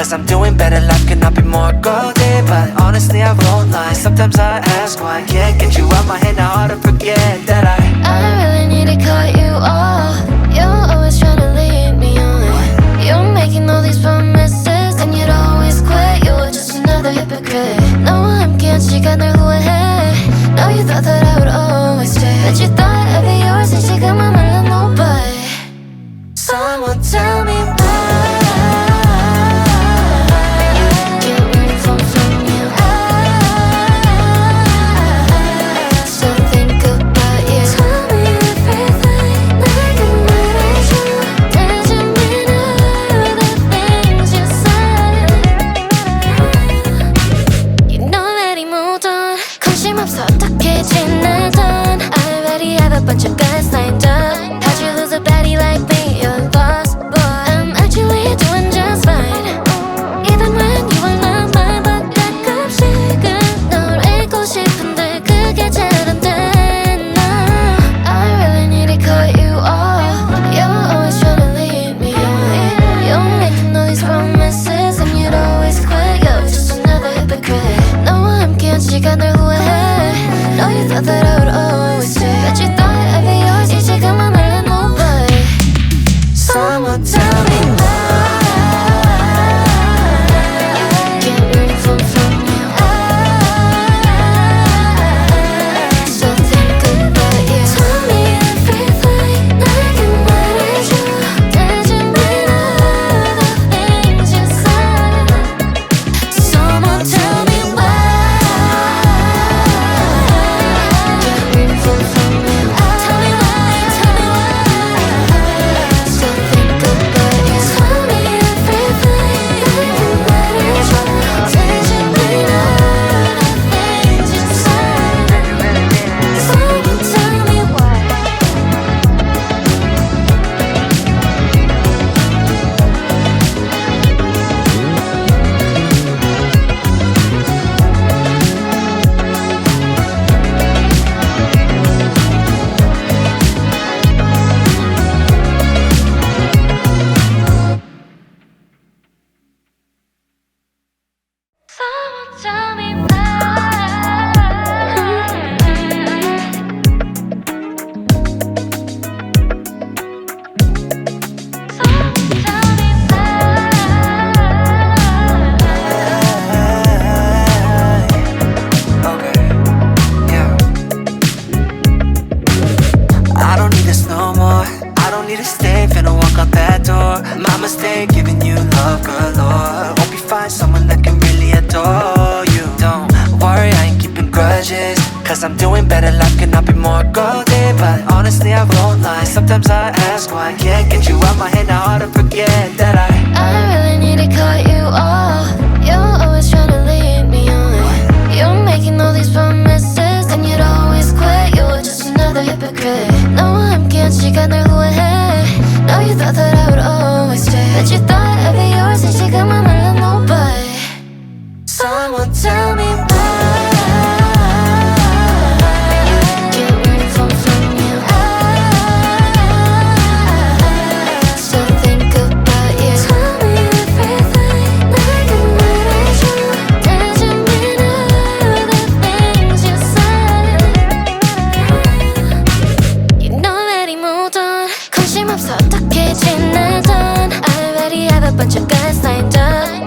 Cause I'm doing better, life cannot be more golden. But honestly I won't lie, sometimes I ask why I can't get you out my head, now hard to forget that I really need to cut you off. You're always trying to lead me on. You're making all these promises and you'd always quit. You're just another hypocrite. No, I'm can't 시간을 후회해. No, you thought that I would always stay, but you thought I'd be yours and 지금은 말로 nobody. Someone tell me why. Bunch of guys lined up. How'd you lose a baddie like me? You're lost, boy. I'm actually doing just fine. Even when you were not mine, but 가끔씩은 널 잊고 싶은데 그게 잘 안 돼. No, I really need to cut you off. You're always trying to lead me on. You're making all these promises and you'd always quit. You're just another hypocrite. No, I'm can't 시간을 후회해. No, you thought that I would always stay, but you thought 지금은 말로 nobody. Someone tell me why. Can't move on from you. I still think about you. Tell me everything. 내게 말해줘. 대신 all the things you said. Someone tell me why. Can't move on from you. Tell me why. Tell me I don't need this no more. I don't need to stay, finna walk out that door. My mistake, giving you love galore. Hope you find someone that can really adore you. Don't worry, I ain't keeping grudges, cause I'm doing better, life cannot be more golden. But honestly I won't lie, sometimes I ask why I can't get you out my head, now hard to forget that I really need to cut you off. You're always trying to lead me on. You're making all these promises and you'd always quit. You're just another hypocrite. No, I'm can't 시간을 후회해. No, you thought that I would always stay, but you thought I'd be yours and 지금은 말로 nobody. Someone tell me why. Can't move on from you. I still think about you. Tell me everything. 내게 말해줘. 대신 all the things you said. You know that he moved on. 관심 없어 어떻게 지내던. I already have a bunch of guys lined up.